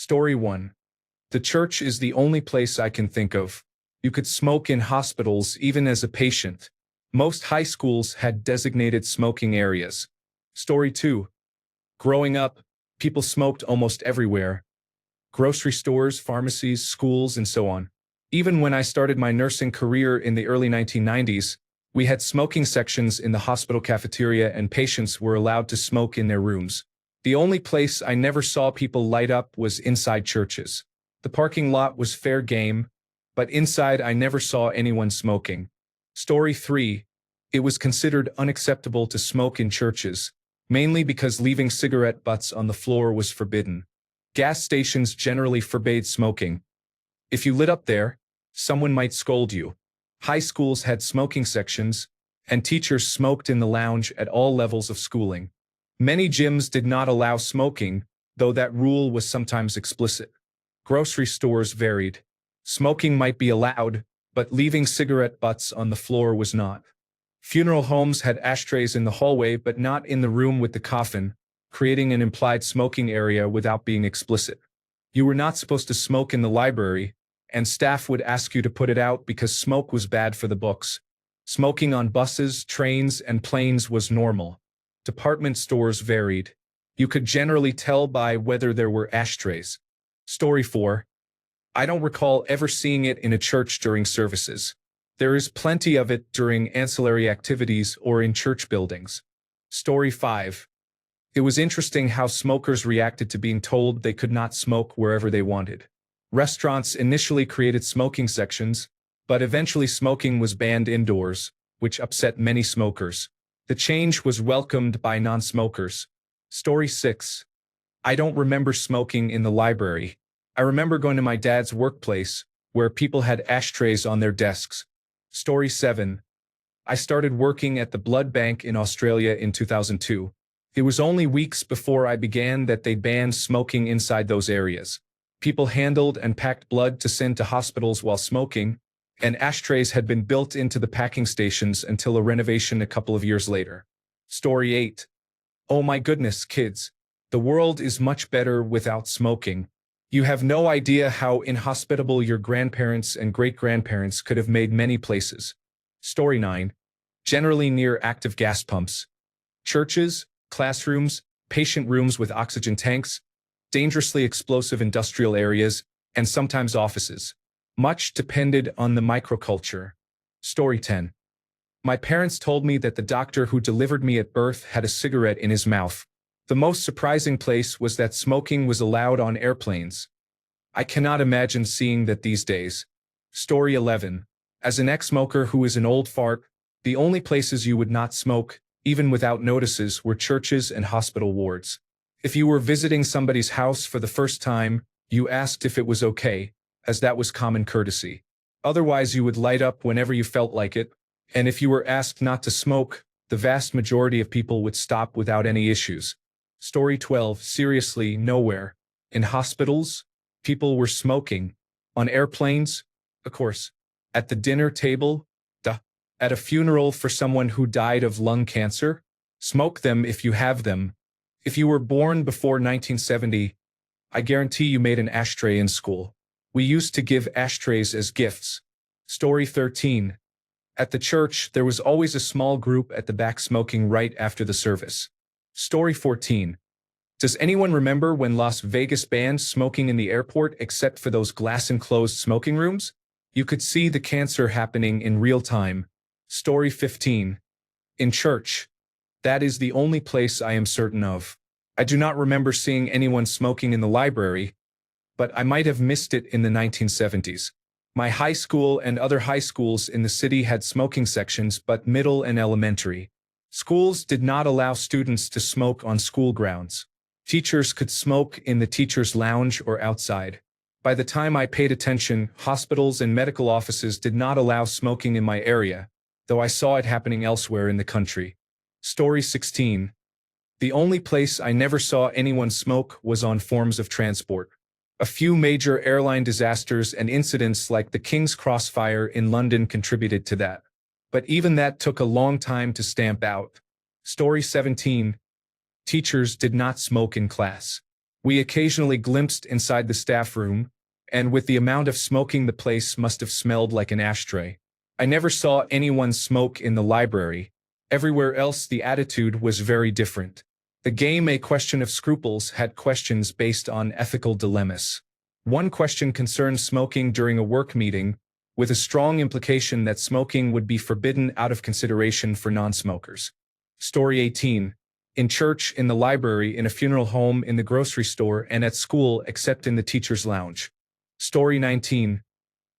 Story 1. The church is the only place I can think of. You could smoke in hospitals even as a patient. Most high schools had designated smoking areas. Story 2. Growing up, people smoked almost everywhere. Grocery stores, pharmacies, schools, and so on. Even when I started my nursing career in the early 1990s, we had smoking sections in the hospital cafeteria and patients were allowed to smoke in their rooms. The only place I never saw people light up was inside churches. The parking lot was fair game, but inside I never saw anyone smoking. Story 3. It was considered unacceptable to smoke in churches, mainly because leaving cigarette butts on the floor was forbidden. Gas stations generally forbade smoking. If you lit up there, someone might scold you. High schools had smoking sections, and teachers smoked in the lounge at all levels of schooling. Many gyms did not allow smoking, though that rule was sometimes explicit. Grocery stores varied. Smoking might be allowed, but leaving cigarette butts on the floor was not. Funeral homes had ashtrays in the hallway but not in the room with the coffin, creating an implied smoking area without being explicit. You were not supposed to smoke in the library, and staff would ask you to put it out because smoke was bad for the books. Smoking on buses, trains, and planes was normal. Department stores varied. You could generally tell by whether there were ashtrays. Story 4. I don't recall ever seeing it in a church during services. There is plenty of it during ancillary activities or in church buildings. Story 5. It was interesting how smokers reacted to being told they could not smoke wherever they wanted. Restaurants initially created smoking sections, but eventually smoking was banned indoors, which upset many smokers. The change was welcomed by non-smokers. Story 6. I don't remember smoking in the library. I remember going to my dad's workplace, where people had ashtrays on their desks. Story 7. I started working at the blood bank in Australia in 2002. It was only weeks before I began that they banned smoking inside those areas. People handled and packed blood to send to hospitals while smoking, and ashtrays had been built into the packing stations until a renovation a couple of years later. Story 8. Oh my goodness, kids. The world is much better without smoking. You have no idea how inhospitable your grandparents and great-grandparents could have made many places. Story 9. Generally near active gas pumps. Churches, classrooms, patient rooms with oxygen tanks, dangerously explosive industrial areas, and sometimes offices. Much depended on the microculture. Story 10. My parents told me that the doctor who delivered me at birth had a cigarette in his mouth. The most surprising place was that smoking was allowed on airplanes. I cannot imagine seeing that these days. Story 11. As an ex-smoker who is an old fart, the only places you would not smoke, even without notices, were churches and hospital wards. If you were visiting somebody's house for the first time, you asked if it was okay, as that was common courtesy. Otherwise, you would light up whenever you felt like it, and if you were asked not to smoke, the vast majority of people would stop without any issues. Story 12. Seriously, nowhere. In hospitals, people were smoking. On airplanes, of course. At the dinner table, duh. At a funeral for someone who died of lung cancer, smoke them if you have them. If you were born before 1970, I guarantee you made an ashtray in school. We used to give ashtrays as gifts. Story 13. At the church, there was always a small group at the back smoking right after the service. Story 14. Does anyone remember when Las Vegas banned smoking in the airport except for those glass-enclosed smoking rooms? You could see the cancer happening in real time. Story 15. In church. That is the only place I am certain of. I do not remember seeing anyone smoking in the library, but I might have missed it in the 1970s. My high school and other high schools in the city had smoking sections, but middle and elementary. Schools did not allow students to smoke on school grounds. Teachers could smoke in the teacher's lounge or outside. By the time I paid attention, hospitals and medical offices did not allow smoking in my area, though I saw it happening elsewhere in the country. Story 16. The only place I never saw anyone smoke was on forms of transport. A few major airline disasters and incidents like the King's Cross fire in London contributed to that. But even that took a long time to stamp out. Story 17. Teachers did not smoke in class. We occasionally glimpsed inside the staff room, and with the amount of smoking the place must have smelled like an ashtray. I never saw anyone smoke in the library. Everywhere else the attitude was very different. The game A Question of Scruples had questions based on ethical dilemmas. One question concerned smoking during a work meeting, with a strong implication that smoking would be forbidden out of consideration for non-smokers. Story 18. In church, in the library, in a funeral home, in the grocery store, and at school except in the teacher's lounge. Story 19.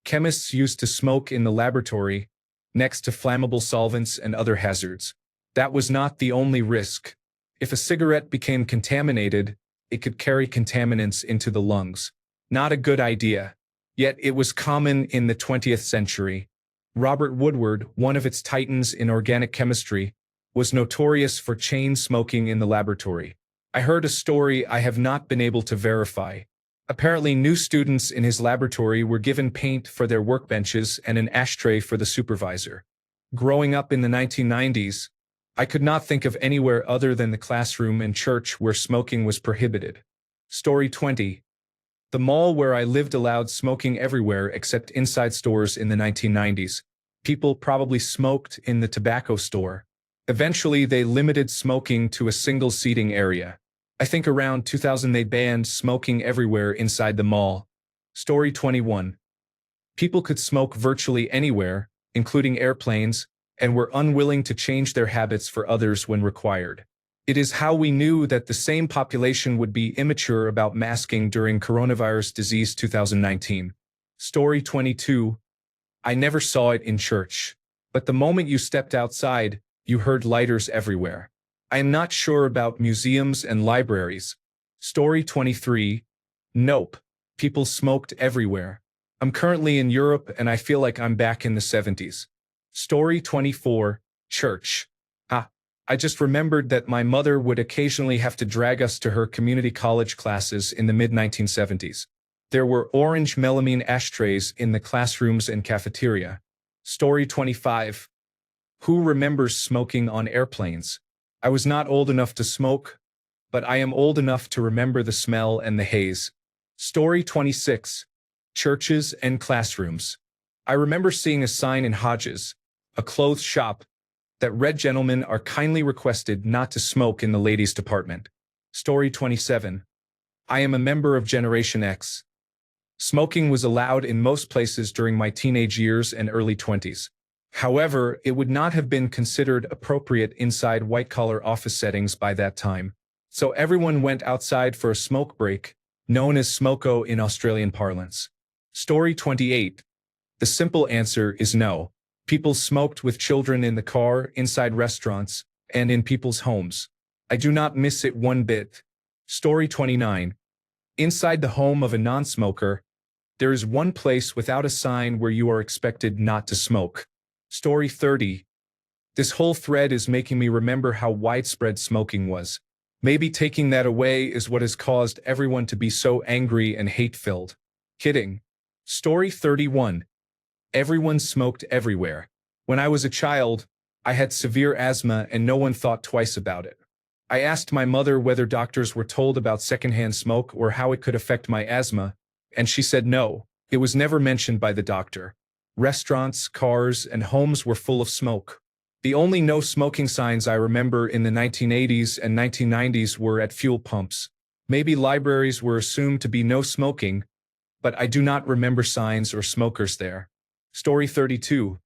Chemists used to smoke in the laboratory, next to flammable solvents and other hazards. That was not the only risk. If a cigarette became contaminated, it could carry contaminants into the lungs. Not a good idea. Yet it was common in the 20th century. Robert Woodward, one of its titans in organic chemistry, was notorious for chain smoking in the laboratory. I heard a story I have not been able to verify. Apparently, new students in his laboratory were given paint for their workbenches and an ashtray for the supervisor. Growing up in the 1990s, I could not think of anywhere other than the classroom and church where smoking was prohibited. Story 20. The mall where I lived allowed smoking everywhere except inside stores in the 1990s. People probably smoked in the tobacco store. Eventually, they limited smoking to a single seating area. I think around 2000 they banned smoking everywhere inside the mall. Story 21. People could smoke virtually anywhere, including airplanes, and were unwilling to change their habits for others when required. It is how we knew that the same population would be immature about masking during coronavirus disease 2019. Story 22. I never saw it in church. But the moment you stepped outside, you heard lighters everywhere. I am not sure about museums and libraries. Story 23. Nope. People smoked everywhere. I'm currently in Europe and I feel like I'm back in the 70s. Story 24. Church. I just remembered that my mother would occasionally have to drag us to her community college classes in the mid-1970s. There were orange melamine ashtrays in the classrooms and cafeteria. Story 25. Who remembers smoking on airplanes? I was not old enough to smoke, but I am old enough to remember the smell and the haze. Story 26. Churches and classrooms. I remember seeing a sign in Hodges, a clothes shop, that read gentlemen are kindly requested not to smoke in the ladies' department. Story 27. I am a member of Generation X. Smoking was allowed in most places during my teenage years and early 20s. However, it would not have been considered appropriate inside white-collar office settings by that time. So everyone went outside for a smoke break, known as smoko in Australian parlance. Story 28. The simple answer is no. People smoked with children in the car, inside restaurants, and in people's homes. I do not miss it one bit. Story 29. Inside the home of a non-smoker, there is one place without a sign where you are expected not to smoke. Story 30. This whole thread is making me remember how widespread smoking was. Maybe taking that away is what has caused everyone to be so angry and hate-filled. Kidding. Story 31. Everyone smoked everywhere. When I was a child, I had severe asthma and no one thought twice about it. I asked my mother whether doctors were told about secondhand smoke or how it could affect my asthma, and she said no, it was never mentioned by the doctor. Restaurants, cars, and homes were full of smoke. The only no smoking signs I remember in the 1980s and 1990s were at fuel pumps. Maybe libraries were assumed to be no smoking, but I do not remember signs or smokers there. Story 32.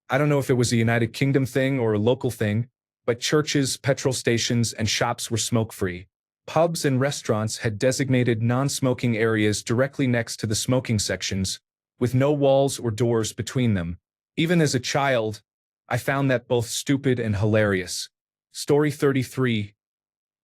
I don't know if it was a United Kingdom thing or a local thing, but churches, petrol stations, and shops were smoke-free. Pubs and restaurants had designated non-smoking areas directly next to the smoking sections, with no walls or doors between them. Even as a child, I found that both stupid and hilarious. Story 33.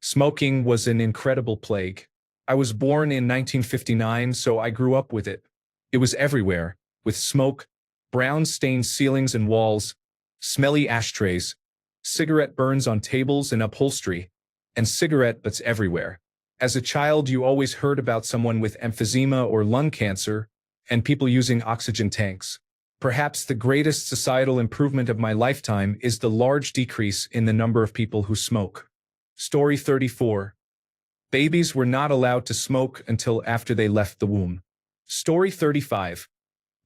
Smoking was an incredible plague. I was born in 1959, so I grew up with it. It was everywhere, with smoke, brown-stained ceilings and walls, smelly ashtrays, cigarette burns on tables and upholstery, and cigarette butts everywhere. As a child, you always heard about someone with emphysema or lung cancer, and people using oxygen tanks. Perhaps the greatest societal improvement of my lifetime is the large decrease in the number of people who smoke. Story 34. Babies were not allowed to smoke until after they left the womb. Story 35.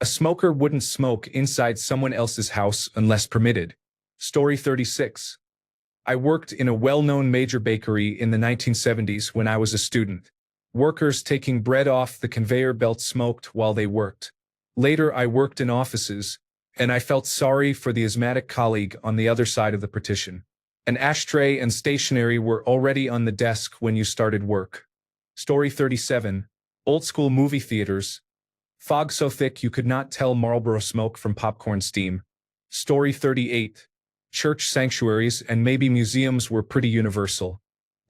A smoker wouldn't smoke inside someone else's house unless permitted. Story 36. I worked in a well-known major bakery in the 1970s when I was a student. Workers taking bread off the conveyor belt smoked while they worked. Later I worked in offices, and I felt sorry for the asthmatic colleague on the other side of the partition. An ashtray and stationery were already on the desk when you started work. Story 37. Old-school movie theaters. Fog so thick you could not tell Marlboro smoke from popcorn steam. Story 38. Church sanctuaries and maybe museums were pretty universal.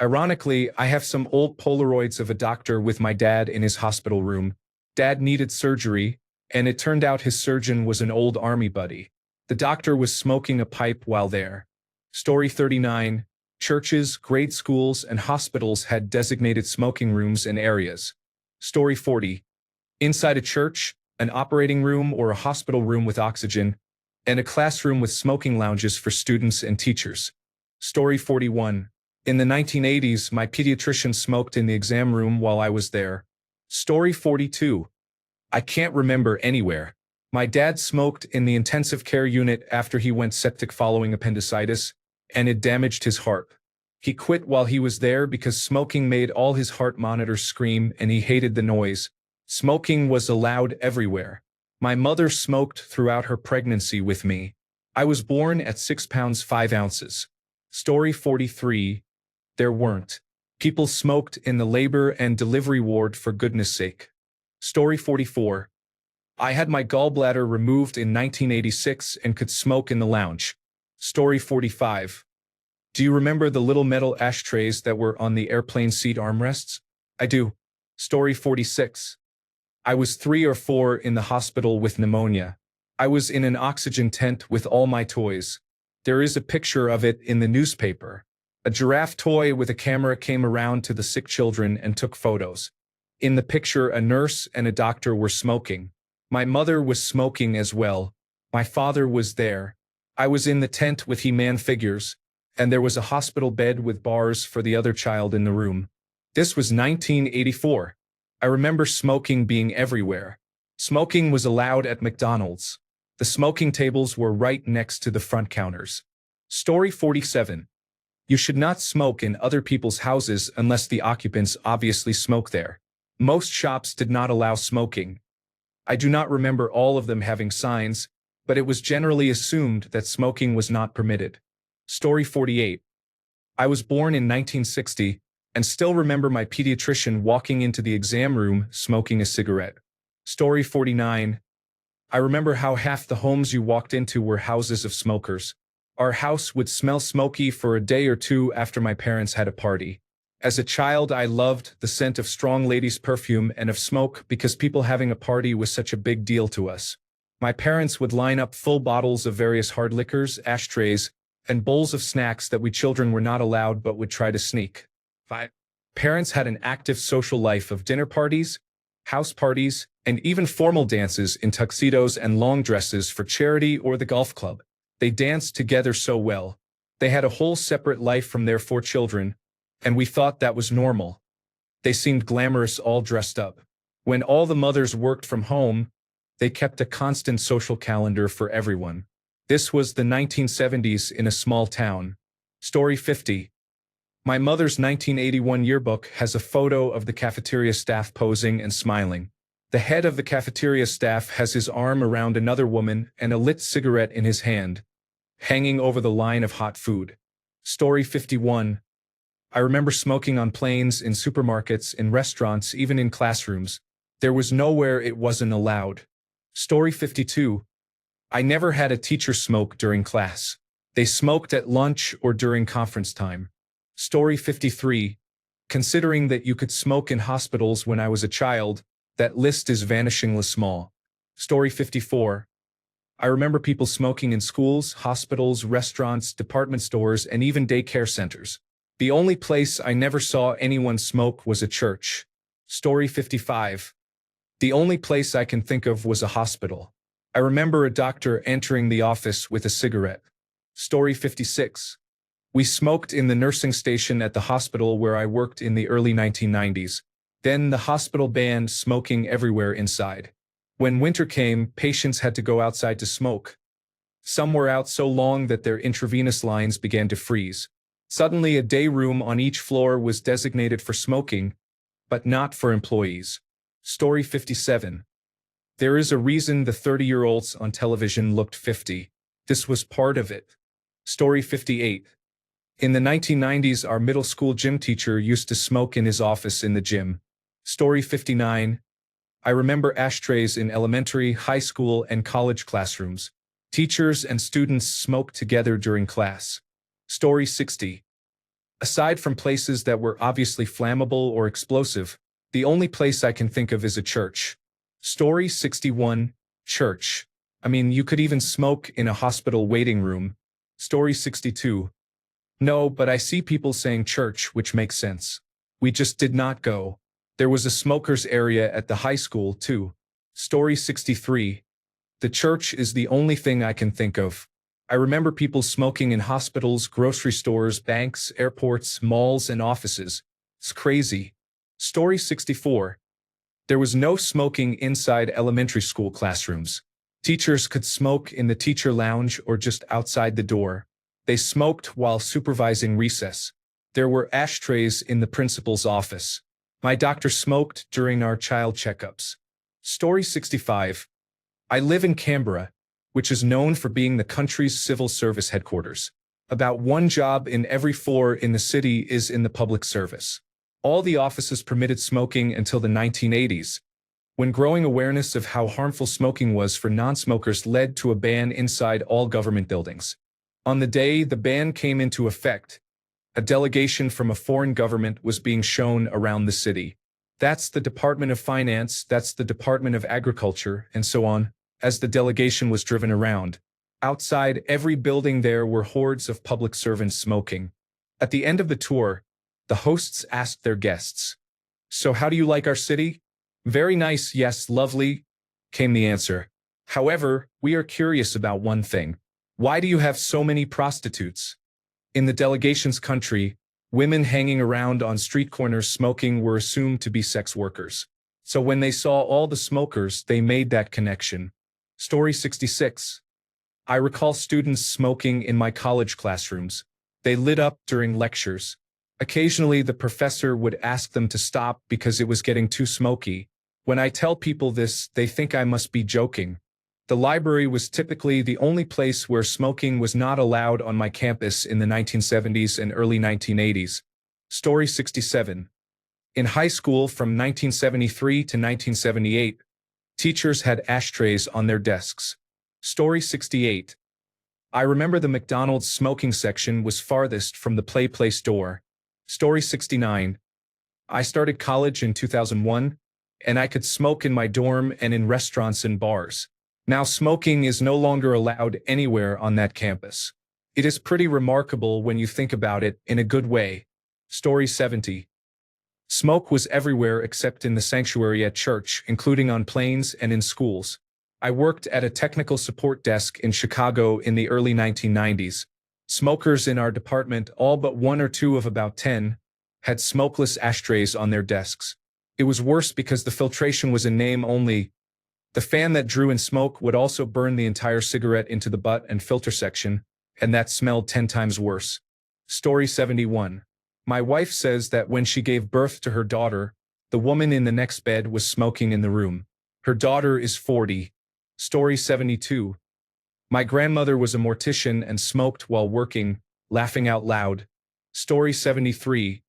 Ironically, I have some old Polaroids of a doctor with my dad in his hospital room. Dad needed surgery, and it turned out his surgeon was an old army buddy. The doctor was smoking a pipe while there. Story 39. Churches, grade schools, and hospitals had designated smoking rooms and areas. Story 40. Inside a church, an operating room or a hospital room with oxygen, and a classroom with smoking lounges for students and teachers. Story 41. In the 1980s, my pediatrician smoked in the exam room while I was there. Story 42. I can't remember anywhere. My dad smoked in the intensive care unit after he went septic following appendicitis, and it damaged his heart. He quit while he was there because smoking made all his heart monitors scream and he hated the noise. Smoking was allowed everywhere. My mother smoked throughout her pregnancy with me. I was born at 6 pounds 5 ounces. Story 43. There weren't. People smoked in the labor and delivery ward for goodness sake. Story 44. I had my gallbladder removed in 1986 and could smoke in the lounge. Story 45. Do you remember the little metal ashtrays that were on the airplane seat armrests? I do. Story 46. I was 3 or 4 in the hospital with pneumonia. I was in an oxygen tent with all my toys. There is a picture of it in the newspaper. A giraffe toy with a camera came around to the sick children and took photos. In the picture, a nurse and a doctor were smoking. My mother was smoking as well. My father was there. I was in the tent with He-Man figures, and there was a hospital bed with bars for the other child in the room. This was 1984. I remember smoking being everywhere. Smoking was allowed at McDonald's. The smoking tables were right next to the front counters. Story 47. You should not smoke in other people's houses unless the occupants obviously smoke there. Most shops did not allow smoking. I do not remember all of them having signs, but it was generally assumed that smoking was not permitted. Story 48. I was born in 1960 and still remember my pediatrician walking into the exam room smoking a cigarette. Story 49. I remember how half the homes you walked into were houses of smokers. Our house would smell smoky for a day or two after my parents had a party. As a child, I loved the scent of strong ladies' perfume and of smoke because people having a party was such a big deal to us. My parents would line up full bottles of various hard liquors, ashtrays, and bowls of snacks that we children were not allowed but would try to sneak. 5. Parents had an active social life of dinner parties, house parties, and even formal dances in tuxedos and long dresses for charity or the golf club. They danced together so well. They had a whole separate life from their 4 children, and we thought that was normal. They seemed glamorous all dressed up. When all the mothers worked from home, they kept a constant social calendar for everyone. This was the 1970s in a small town. Story 50. My mother's 1981 yearbook has a photo of the cafeteria staff posing and smiling. The head of the cafeteria staff has his arm around another woman and a lit cigarette in his hand, hanging over the line of hot food. Story 51. I remember smoking on planes, in supermarkets, in restaurants, even in classrooms. There was nowhere it wasn't allowed. Story 52. I never had a teacher smoke during class. They smoked at lunch or during conference time. Story 53. Considering that you could smoke in hospitals when I was a child, that list is vanishingly small. Story 54. I remember people smoking in schools, hospitals, restaurants, department stores, and even daycare centers. The only place I never saw anyone smoke was a church. Story 55. The only place I can think of was a hospital. I remember a doctor entering the office with a cigarette. Story 56. We smoked in the nursing station at the hospital where I worked in the early 1990s. Then the hospital banned smoking everywhere inside. When winter came, patients had to go outside to smoke. Some were out so long that their intravenous lines began to freeze. Suddenly, a day room on each floor was designated for smoking, but not for employees. Story 57. There is a reason the 30-year-olds on television looked 50. This was part of it. Story 58. In the 1990s, our middle school gym teacher used to smoke in his office in the gym. Story 59. I remember ashtrays in elementary, high school, and college classrooms. Teachers and students smoked together during class. Story 60. Aside from places that were obviously flammable or explosive, the only place I can think of is a church. Story 61. Church. I mean, you could even smoke in a hospital waiting room. Story 62. No, but I see people saying church, which makes sense. We just did not go. There was a smokers area at the high school, too. Story 63. The church is the only thing I can think of. I remember people smoking in hospitals, grocery stores, banks, airports, malls, and offices. It's crazy. Story 64. There was no smoking inside elementary school classrooms. Teachers could smoke in the teacher lounge or just outside the door. They smoked while supervising recess. There were ashtrays in the principal's office. My doctor smoked during our child checkups. Story 65. I live in Canberra, which is known for being the country's civil service headquarters. About one job in every four in the city is in the public service. All the offices permitted smoking until the 1980s, when growing awareness of how harmful smoking was for non-smokers led to a ban inside all government buildings. On the day the ban came into effect, a delegation from a foreign government was being shown around the city. That's the Department of Finance, that's the Department of Agriculture, and so on, as the delegation was driven around. Outside every building there were hordes of public servants smoking. At the end of the tour, the hosts asked their guests, "So how do you like our city?" "Very nice, yes, lovely," came the answer. "However, we are curious about one thing. Why do you have so many prostitutes?" In the delegation's country, women hanging around on street corners smoking were assumed to be sex workers. So when they saw all the smokers, they made that connection. Story 66. I recall students smoking in my college classrooms. They lit up during lectures. Occasionally, the professor would ask them to stop because it was getting too smoky. When I tell people this, they think I must be joking. The library was typically the only place where smoking was not allowed on my campus in the 1970s and early 1980s. Story 67. In high school from 1973 to 1978, teachers had ashtrays on their desks. Story 68. I remember the McDonald's smoking section was farthest from the place door. Story 69. I started college in 2001, and I could smoke in my dorm and in restaurants and bars. Now smoking is no longer allowed anywhere on that campus. It is pretty remarkable when you think about it in a good way. Story 70. Smoke was everywhere except in the sanctuary at church, including on planes and in schools. I worked at a technical support desk in Chicago in the early 1990s. Smokers in our department, all but one or two of about 10, had smokeless ashtrays on their desks. It was worse because the filtration was in name only. The fan that drew in smoke would also burn the entire cigarette into the butt and filter section, and that smelled 10 times worse. Story 71. My wife says that when she gave birth to her daughter, the woman in the next bed was smoking in the room. Her daughter is 40. Story 72. My grandmother was a mortician and smoked while working, laughing out loud. Story 73.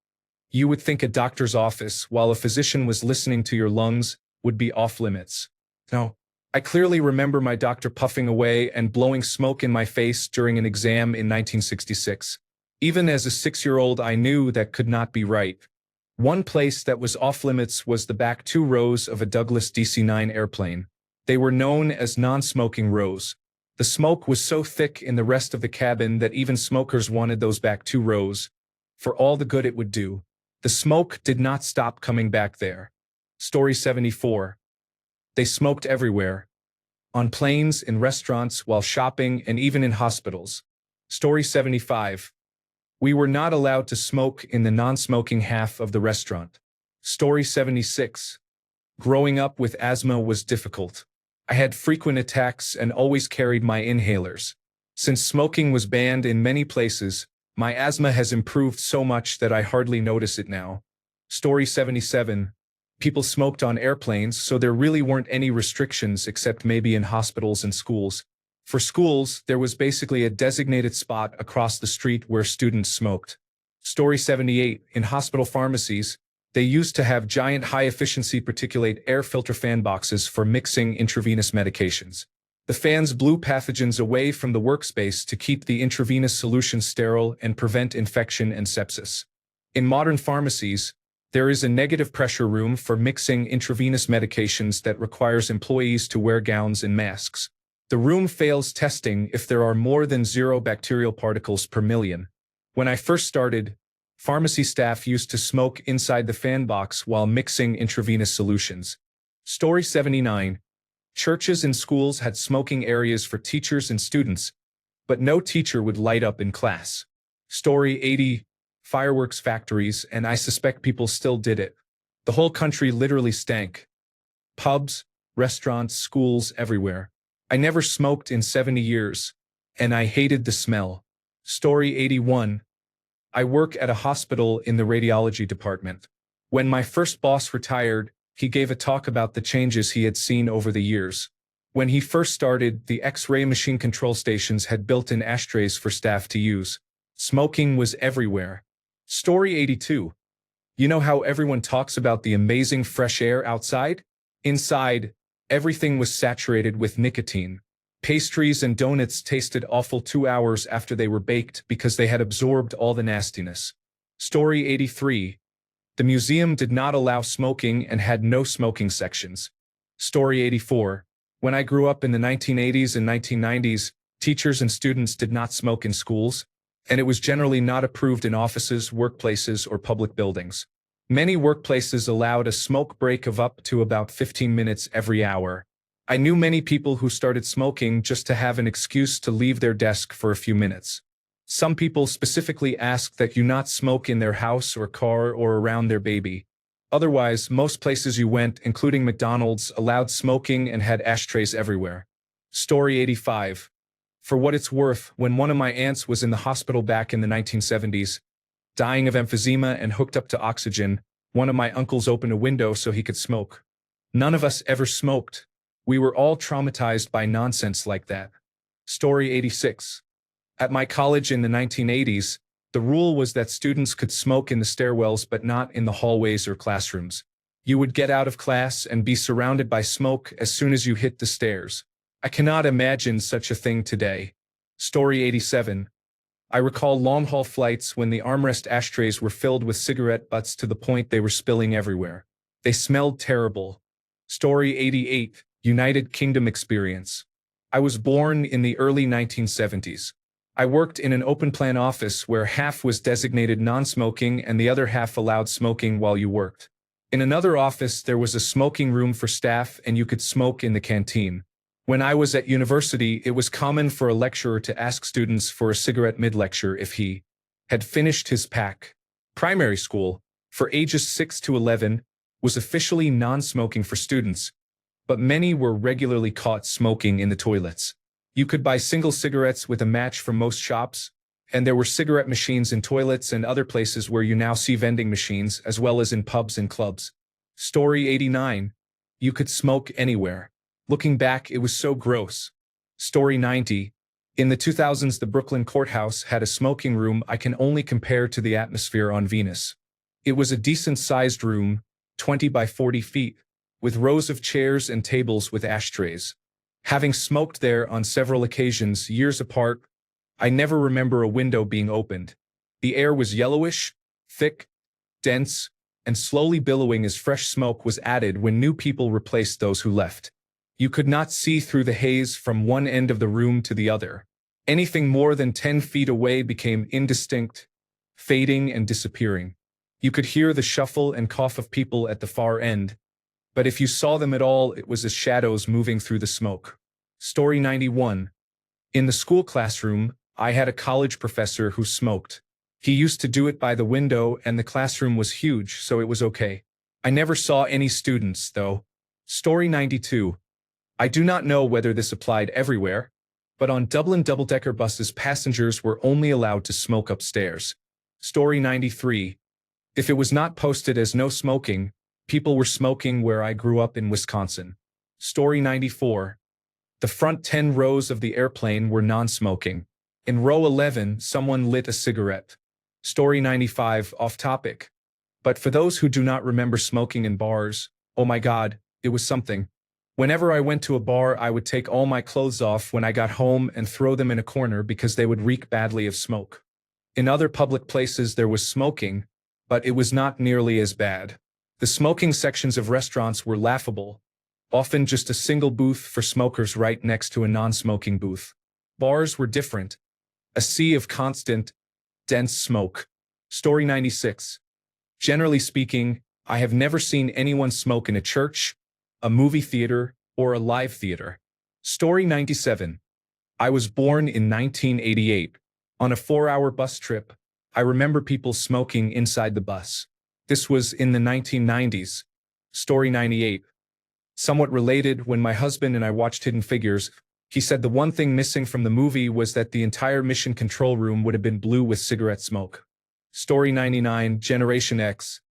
You would think a doctor's office, while a physician was listening to your lungs, would be off limits. No, I clearly remember my doctor puffing away and blowing smoke in my face during an exam in 1966. Even as a 6-year-old, I knew that could not be right. One place that was off limits was the back 2 rows of a Douglas DC-9 airplane. They were known as non-smoking rows. The smoke was so thick in the rest of the cabin that even smokers wanted those back 2 rows. For all the good it would do. The smoke did not stop coming back there. Story 74. They smoked everywhere. On planes, in restaurants, while shopping, and even in hospitals. Story 75. We were not allowed to smoke in the non-smoking half of the restaurant. Story 76. Growing up with asthma was difficult. I had frequent attacks and always carried my inhalers. Since smoking was banned in many places, my asthma has improved so much that I hardly notice it now. Story 77. People smoked on airplanes, so there really weren't any restrictions except maybe in hospitals and schools. For schools, there was basically a designated spot across the street where students smoked. Story 78. In hospital pharmacies, they used to have giant high-efficiency particulate air filter fan boxes for mixing intravenous medications. The fans blew pathogens away from the workspace to keep the intravenous solution sterile and prevent infection and sepsis. In modern pharmacies, there is a negative pressure room for mixing intravenous medications that requires employees to wear gowns and masks. The room fails testing if there are more than 0 bacterial particles per million. When I first started, pharmacy staff used to smoke inside the fan box while mixing intravenous solutions. Story 79. Churches and schools had smoking areas for teachers and students, but no teacher would light up in class. Story 80. Fireworks factories, and I suspect people still did it. The whole country literally stank. Pubs, restaurants, schools, everywhere. I never smoked in 70 years, and I hated the smell. Story 81. I work at a hospital in the radiology department. When my first boss retired, he gave a talk about the changes he had seen over the years. When he first started, the X-ray machine control stations had built-in ashtrays for staff to use. Smoking was everywhere. Story 82. You know how everyone talks about the amazing fresh air outside? Inside, everything was saturated with nicotine. Pastries and donuts tasted awful 2 hours after they were baked because they had absorbed all the nastiness. Story 83. The museum did not allow smoking and had no smoking sections. Story 84. When I grew up in the 1980s and 1990s, teachers and students did not smoke in schools, and it was generally not approved in offices, workplaces, or public buildings. Many workplaces allowed a smoke break of up to about 15 minutes every hour. I knew many people who started smoking just to have an excuse to leave their desk for a few minutes. Some people specifically asked that you not smoke in their house or car or around their baby. Otherwise, most places you went, including McDonald's, allowed smoking and had ashtrays everywhere. Story 85. For what it's worth, when one of my aunts was in the hospital back in the 1970s, dying of emphysema and hooked up to oxygen, one of my uncles opened a window so he could smoke. None of us ever smoked. We were all traumatized by nonsense like that. Story 86. At my college in the 1980s, the rule was that students could smoke in the stairwells but not in the hallways or classrooms. You would get out of class and be surrounded by smoke as soon as you hit the stairs. I cannot imagine such a thing today. Story 87. I recall long-haul flights when the armrest ashtrays were filled with cigarette butts to the point they were spilling everywhere. They smelled terrible. Story 88. United Kingdom experience. I was born in the early 1970s. I worked in an open-plan office where half was designated non-smoking and the other half allowed smoking while you worked. In another office, there was a smoking room for staff and you could smoke in the canteen. When I was at university, it was common for a lecturer to ask students for a cigarette mid-lecture if he had finished his pack. Primary school, for ages 6 to 11, was officially non-smoking for students, but many were regularly caught smoking in the toilets. You could buy single cigarettes with a match from most shops, and there were cigarette machines in toilets and other places where you now see vending machines, as well as in pubs and clubs. Story 89. You could smoke anywhere. Looking back, it was so gross. Story 90. In the 2000s, the Brooklyn courthouse had a smoking room I can only compare to the atmosphere on Venus. It was a decent-sized room, 20 by 40 feet, with rows of chairs and tables with ashtrays. Having smoked there on several occasions years apart, I never remember a window being opened. The air was yellowish, thick, dense, and slowly billowing as fresh smoke was added when new people replaced those who left. You could not see through the haze from one end of the room to the other. Anything more than 10 feet away became indistinct, fading and disappearing. You could hear the shuffle and cough of people at the far end, but if you saw them at all, it was as shadows moving through the smoke. Story 91. In the school classroom, I had a college professor who smoked. He used to do it by the window and the classroom was huge, so it was okay. I never saw any students, though. Story 92. I do not know whether this applied everywhere, but on Dublin double-decker buses passengers were only allowed to smoke upstairs. Story 93. If it was not posted as no smoking, people were smoking where I grew up in Wisconsin. Story 94. The front 10 rows of the airplane were non-smoking. In row 11, someone lit a cigarette. Story 95, off topic. But for those who do not remember smoking in bars, oh my God, it was something. Whenever I went to a bar, I would take all my clothes off when I got home and throw them in a corner because they would reek badly of smoke. In other public places there was smoking, but it was not nearly as bad. The smoking sections of restaurants were laughable, often just a single booth for smokers right next to a non-smoking booth. Bars were different. A sea of constant, dense smoke. Story 96. Generally speaking, I have never seen anyone smoke in a church, a movie theater, or a live theater. Story 97. I was born in 1988. On a 4-hour bus trip, I remember people smoking inside the bus. This was in the 1990s. Story 98. Somewhat related, when my husband and I watched Hidden Figures, he said the one thing missing from the movie was that the entire mission control room would have been blue with cigarette smoke. Story 99, Generation X.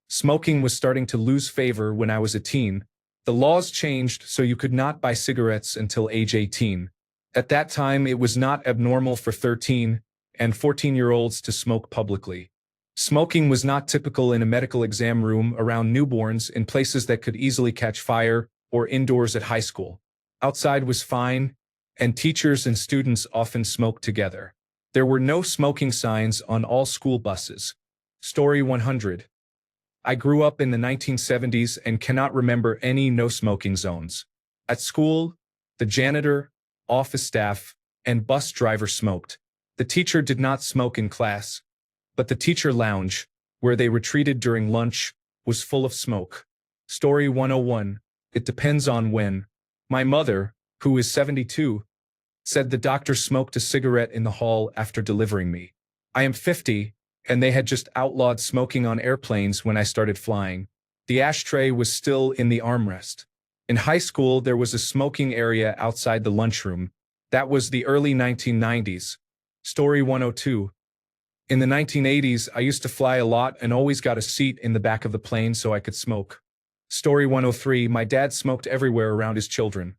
Smoking was starting to lose favor when I was a teen. The laws changed so you could not buy cigarettes until age 18. At that time, it was not abnormal for 13 and 14-year-olds to smoke publicly. Smoking was not typical in a medical exam room, around newborns, in places that could easily catch fire, or indoors at high school. Outside was fine, and teachers and students often smoked together. There were no smoking signs on all school buses. Story 100. I grew up in the 1970s and cannot remember any no-smoking zones. At school, the janitor, office staff, and bus driver smoked. The teacher did not smoke in class, but the teacher lounge, where they retreated during lunch, was full of smoke. Story 101. It depends on when. My mother, who is 72, said the doctor smoked a cigarette in the hall after delivering me. I am 50, and they had just outlawed smoking on airplanes when I started flying. The ashtray was still in the armrest. In high school, there was a smoking area outside the lunchroom. That was the early 1990s. Story 102. In the 1980s, I used to fly a lot and always got a seat in the back of the plane so I could smoke. Story 103. My dad smoked everywhere around his children.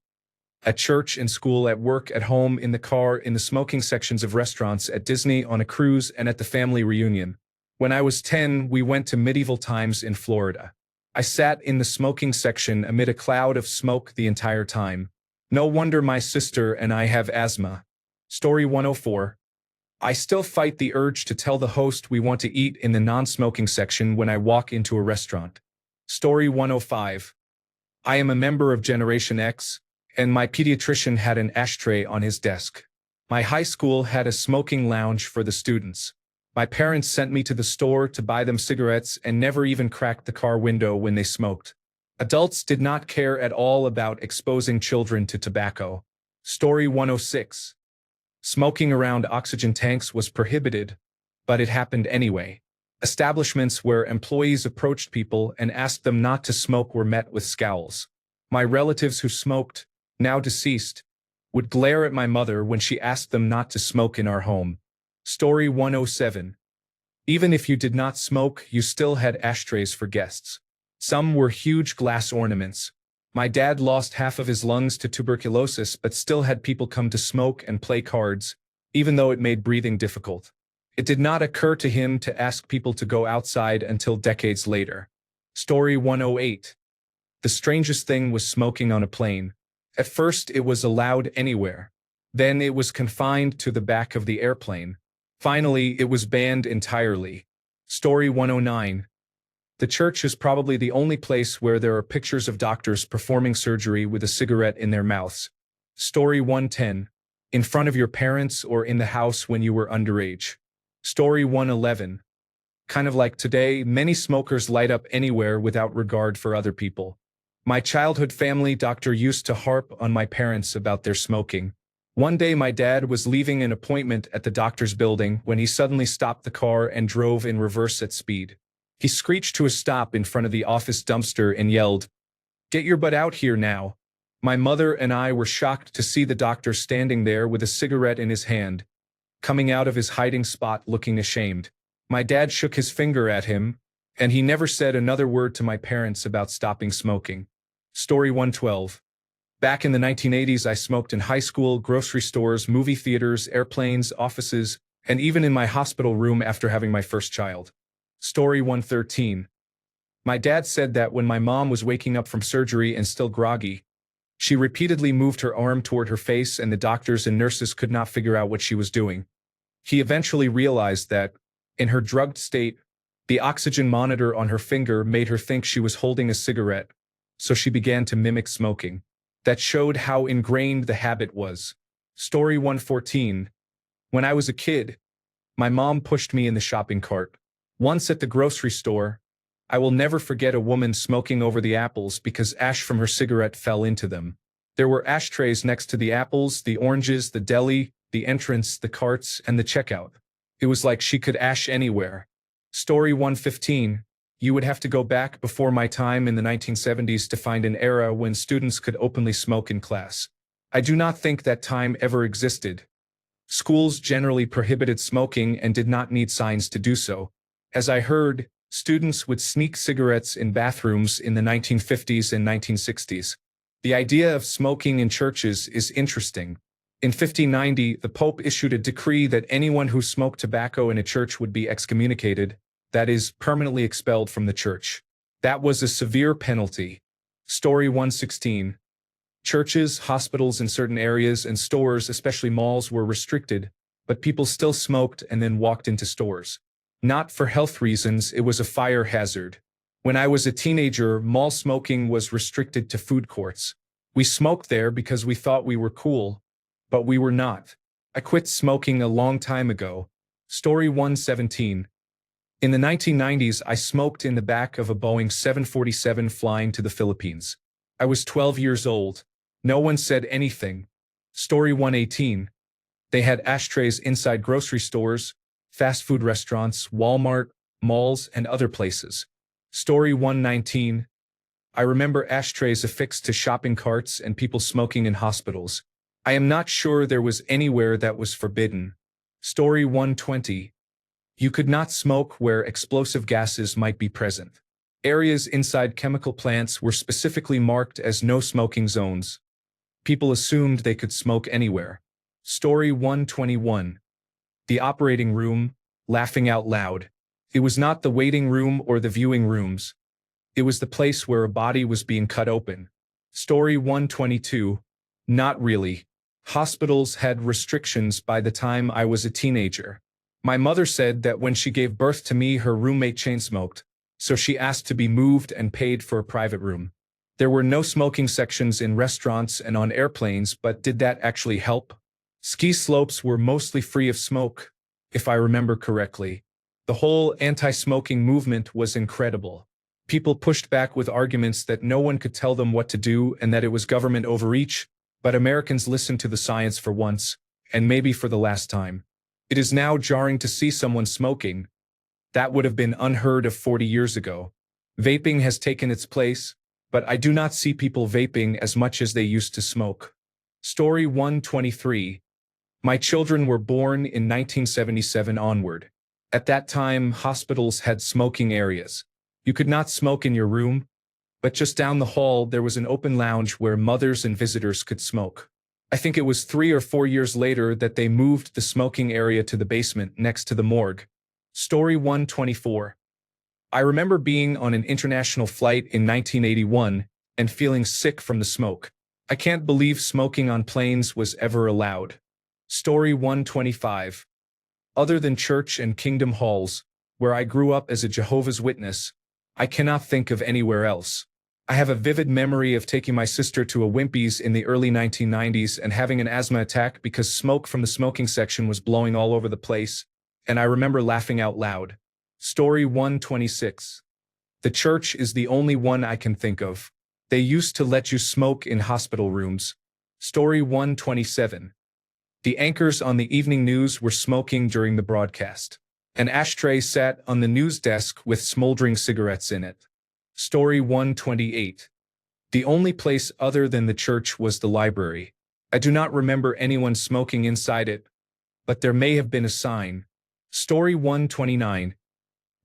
At church, in school, at work, at home, in the car, in the smoking sections of restaurants, at Disney, on a cruise, and at the family reunion. When I was 10, we went to medieval times in Florida. I sat in the smoking section amid a cloud of smoke the entire time. No wonder my sister and I have asthma. Story 104. I still fight the urge to tell the host we want to eat in the non-smoking section when I walk into a restaurant. Story 105. I am a member of Generation X, and my pediatrician had an ashtray on his desk. My high school had a smoking lounge for the students. My parents sent me to the store to buy them cigarettes and never even cracked the car window when they smoked. Adults did not care at all about exposing children to tobacco. Story 106. Smoking around oxygen tanks was prohibited, but it happened anyway. Establishments where employees approached people and asked them not to smoke were met with scowls. My relatives who smoked, now deceased, would glare at my mother when she asked them not to smoke in our home. Story 107. Even if you did not smoke, you still had ashtrays for guests. Some were huge glass ornaments. My dad lost half of his lungs to tuberculosis but still had people come to smoke and play cards, even though it made breathing difficult. It did not occur to him to ask people to go outside until decades later. Story 108. The strangest thing was smoking on a plane. At first, it was allowed anywhere. Then it was confined to the back of the airplane. Finally, it was banned entirely. Story 109. The church is probably the only place where there are pictures of doctors performing surgery with a cigarette in their mouths. Story 110. In front of your parents or in the house when you were underage. Story 111. Kind of like today, many smokers light up anywhere without regard for other people. My childhood family doctor used to harp on my parents about their smoking. One day my dad was leaving an appointment at the doctor's building when he suddenly stopped the car and drove in reverse at speed. He screeched to a stop in front of the office dumpster and yelled, "Get your butt out here now." My mother and I were shocked to see the doctor standing there with a cigarette in his hand, coming out of his hiding spot looking ashamed. My dad shook his finger at him, and he never said another word to my parents about stopping smoking. Story 112. Back in the 1980s, I smoked in high school, grocery stores, movie theaters, airplanes, offices, and even in my hospital room after having my first child. Story 113. My dad said that when my mom was waking up from surgery and still groggy, she repeatedly moved her arm toward her face and the doctors and nurses could not figure out what she was doing. He eventually realized that, in her drugged state, the oxygen monitor on her finger made her think she was holding a cigarette, so she began to mimic smoking. That showed how ingrained the habit was. Story 114. When I was a kid, my mom pushed me in the shopping cart. Once at the grocery store, I will never forget a woman smoking over the apples because ash from her cigarette fell into them. There were ashtrays next to the apples, the oranges, the deli, the entrance, the carts, and the checkout. It was like she could ash anywhere. Story 115. You would have to go back before my time in the 1970s to find an era when students could openly smoke in class. I do not think that time ever existed. Schools generally prohibited smoking and did not need signs to do so. As I heard, students would sneak cigarettes in bathrooms in the 1950s and 1960s. The idea of smoking in churches is interesting. In 1590, the Pope issued a decree that anyone who smoked tobacco in a church would be excommunicated, that is, permanently expelled from the church. That was a severe penalty. Story 116. Churches, hospitals in certain areas, and stores, especially malls, were restricted, but people still smoked and then walked into stores. Not for health reasons, it was a fire hazard. When I was a teenager, mall smoking was restricted to food courts. We smoked there because we thought we were cool, but we were not. I quit smoking a long time ago. Story 117. In the 1990s, I smoked in the back of a Boeing 747 flying to the Philippines. I was 12 years old. No one said anything. Story 118. They had ashtrays inside grocery stores, fast food restaurants, Walmart, malls, and other places. Story 119. I remember ashtrays affixed to shopping carts and people smoking in hospitals. I am not sure there was anywhere that was forbidden. Story 120. You could not smoke where explosive gases might be present. Areas inside chemical plants were specifically marked as no smoking zones. People assumed they could smoke anywhere. Story 121. The operating room, laughing out loud. It was not the waiting room or the viewing rooms. It was the place where a body was being cut open. Story 122. Not really. Hospitals had restrictions by the time I was a teenager. My mother said that when she gave birth to me, her roommate chain-smoked, so she asked to be moved and paid for a private room. There were no smoking sections in restaurants and on airplanes, but did that actually help? Ski slopes were mostly free of smoke, if I remember correctly. The whole anti-smoking movement was incredible. People pushed back with arguments that no one could tell them what to do and that it was government overreach, but Americans listened to the science for once, and maybe for the last time. It is now jarring to see someone smoking. That would have been unheard of 40 years ago. Vaping has taken its place, but I do not see people vaping as much as they used to smoke. Story 123. My children were born in 1977 onward. At that time, hospitals had smoking areas. You could not smoke in your room, but just down the hall there was an open lounge where mothers and visitors could smoke. I think it was 3 or 4 years later that they moved the smoking area to the basement next to the morgue. Story 124. I remember being on an international flight in 1981 and feeling sick from the smoke. I can't believe smoking on planes was ever allowed. Story 125. Other than church and kingdom halls, where I grew up as a Jehovah's Witness, I cannot think of anywhere else. I have a vivid memory of taking my sister to a Wimpy's in the early 1990s and having an asthma attack because smoke from the smoking section was blowing all over the place, and I remember laughing out loud. Story 126. The church is the only one I can think of. They used to let you smoke in hospital rooms. Story 127. The anchors on the evening news were smoking during the broadcast. An ashtray sat on the news desk with smoldering cigarettes in it. Story 128. The only place other than the church was the library. I do not remember anyone smoking inside it, but there may have been a sign. Story 129.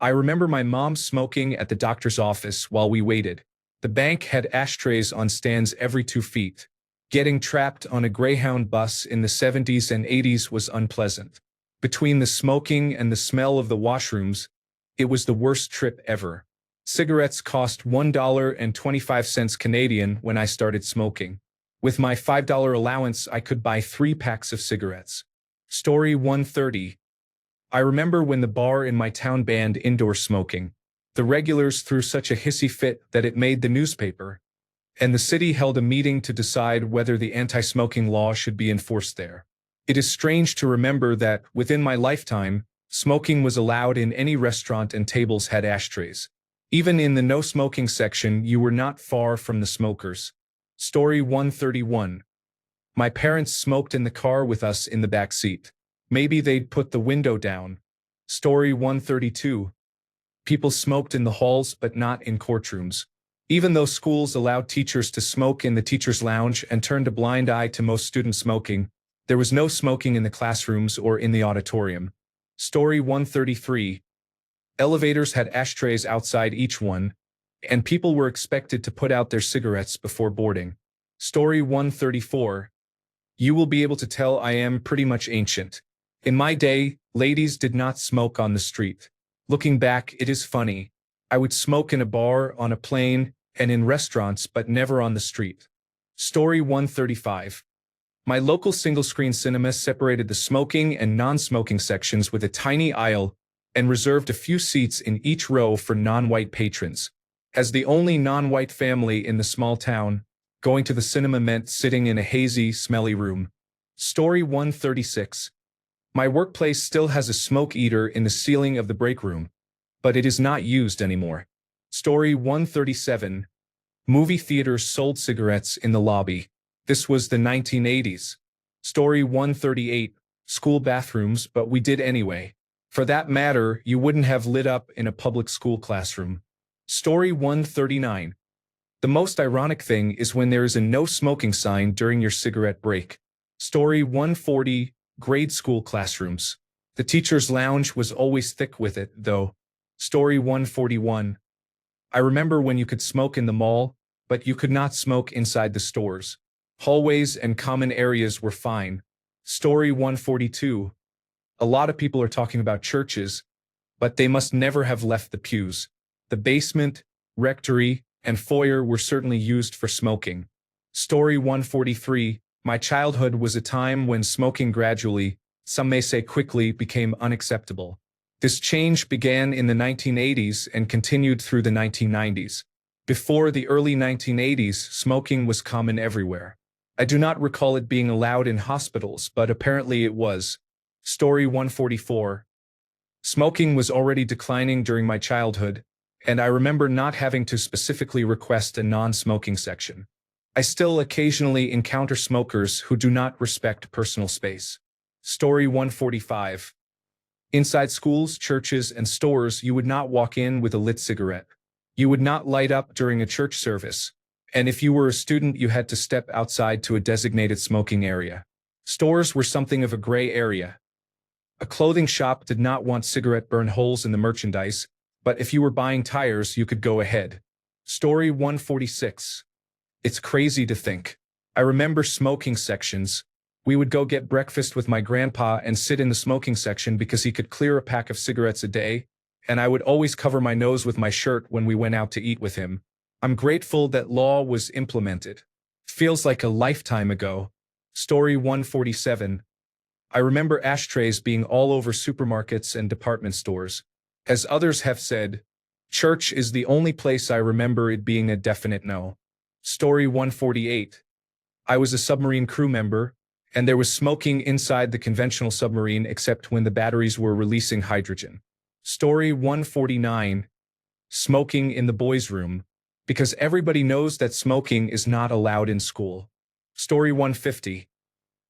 I remember my mom smoking at the doctor's office while we waited. The bank had ashtrays on stands every 2 feet. Getting trapped on a Greyhound bus in the 70s and 80s was unpleasant. Between the smoking and the smell of the washrooms, it was the worst trip ever. Cigarettes cost $1.25 Canadian when I started smoking. With my $5 allowance, I could buy 3 packs of cigarettes. Story 130. I remember when the bar in my town banned indoor smoking. The regulars threw such a hissy fit that it made the newspaper, and the city held a meeting to decide whether the anti-smoking law should be enforced there. It is strange to remember that, within my lifetime, smoking was allowed in any restaurant and tables had ashtrays. Even in the no-smoking section, you were not far from the smokers. Story 131. My parents smoked in the car with us in the back seat. Maybe they'd put the window down. Story 132. People smoked in the halls but not in courtrooms. Even though schools allowed teachers to smoke in the teacher's lounge and turned a blind eye to most student smoking, there was no smoking in the classrooms or in the auditorium. Story 133. Elevators had ashtrays outside each one, and people were expected to put out their cigarettes before boarding. Story 134. You will be able to tell I am pretty much ancient. In my day, ladies did not smoke on the street. Looking back, it is funny. I would smoke in a bar, on a plane, and in restaurants, but never on the street. Story 135. My local single-screen cinema separated the smoking and non-smoking sections with a tiny aisle and reserved a few seats in each row for non-white patrons. As the only non-white family in the small town, going to the cinema meant sitting in a hazy, smelly room. Story 136. My workplace still has a smoke eater in the ceiling of the break room, but it is not used anymore. Story 137. Movie theaters sold cigarettes in the lobby. This was the 1980s. Story 138. School bathrooms, but we did anyway. For that matter, you wouldn't have lit up in a public school classroom. Story 139. The most ironic thing is when there is a no smoking sign during your cigarette break. Story 140. Grade school classrooms. The teacher's lounge was always thick with it, though. Story 141. I remember when you could smoke in the mall, but you could not smoke inside the stores. Hallways and common areas were fine. Story 142. A lot of people are talking about churches, but they must never have left the pews. The basement, rectory, and foyer were certainly used for smoking. Story 143. My childhood was a time when smoking gradually, some may say quickly, became unacceptable. This change began in the 1980s and continued through the 1990s. Before the early 1980s, smoking was common everywhere. I do not recall it being allowed in hospitals, but apparently it was. Story 144. Smoking was already declining during my childhood, and I remember not having to specifically request a non-smoking section. I still occasionally encounter smokers who do not respect personal space. Story 145. Inside schools, churches, and stores, you would not walk in with a lit cigarette. You would not light up during a church service, and if you were a student, you had to step outside to a designated smoking area. Stores were something of a gray area. A clothing shop did not want cigarette burn holes in the merchandise, but if you were buying tires, you could go ahead. Story 146. It's crazy to think. I remember smoking sections. We would go get breakfast with my grandpa and sit in the smoking section because he could clear a pack of cigarettes a day, and I would always cover my nose with my shirt when we went out to eat with him. I'm grateful that law was implemented. Feels like a lifetime ago. Story 147. I remember ashtrays being all over supermarkets and department stores. As others have said, church is the only place I remember it being a definite no. Story 148. I was a submarine crew member, and there was smoking inside the conventional submarine except when the batteries were releasing hydrogen. Story 149. Smoking in the boys' room, because everybody knows that smoking is not allowed in school. Story 150.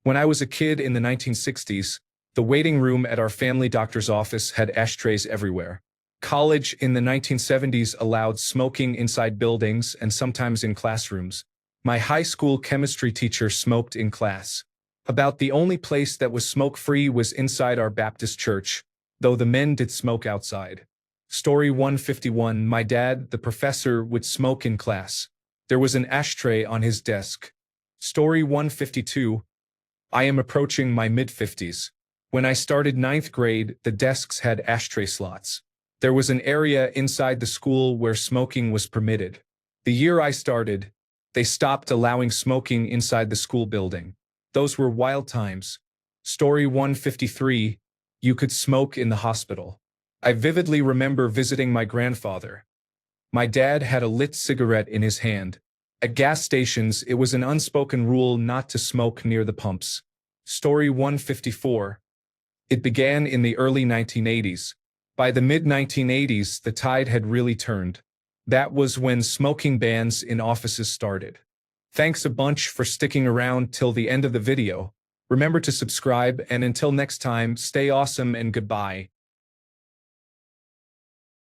When I was a kid in the 1960s, the waiting room at our family doctor's office had ashtrays everywhere. College in the 1970s allowed smoking inside buildings and sometimes in classrooms. My high school chemistry teacher smoked in class. About the only place that was smoke-free was inside our Baptist church, though the men did smoke outside. Story 151. My dad, the professor, would smoke in class. There was an ashtray on his desk. Story 152. I am approaching my mid-50s. When I started ninth grade, the desks had ashtray slots. There was an area inside the school where smoking was permitted. The year I started, they stopped allowing smoking inside the school building. Those were wild times. Story 153. You could smoke in the hospital. I vividly remember visiting my grandfather. My dad had a lit cigarette in his hand. At gas stations, it was an unspoken rule not to smoke near the pumps. Story 154. It began in the early 1980s. By the mid-1980s, the tide had really turned. That was when smoking bans in offices started. Thanks a bunch for sticking around till the end of the video. Remember to subscribe, and until next time, stay awesome and goodbye.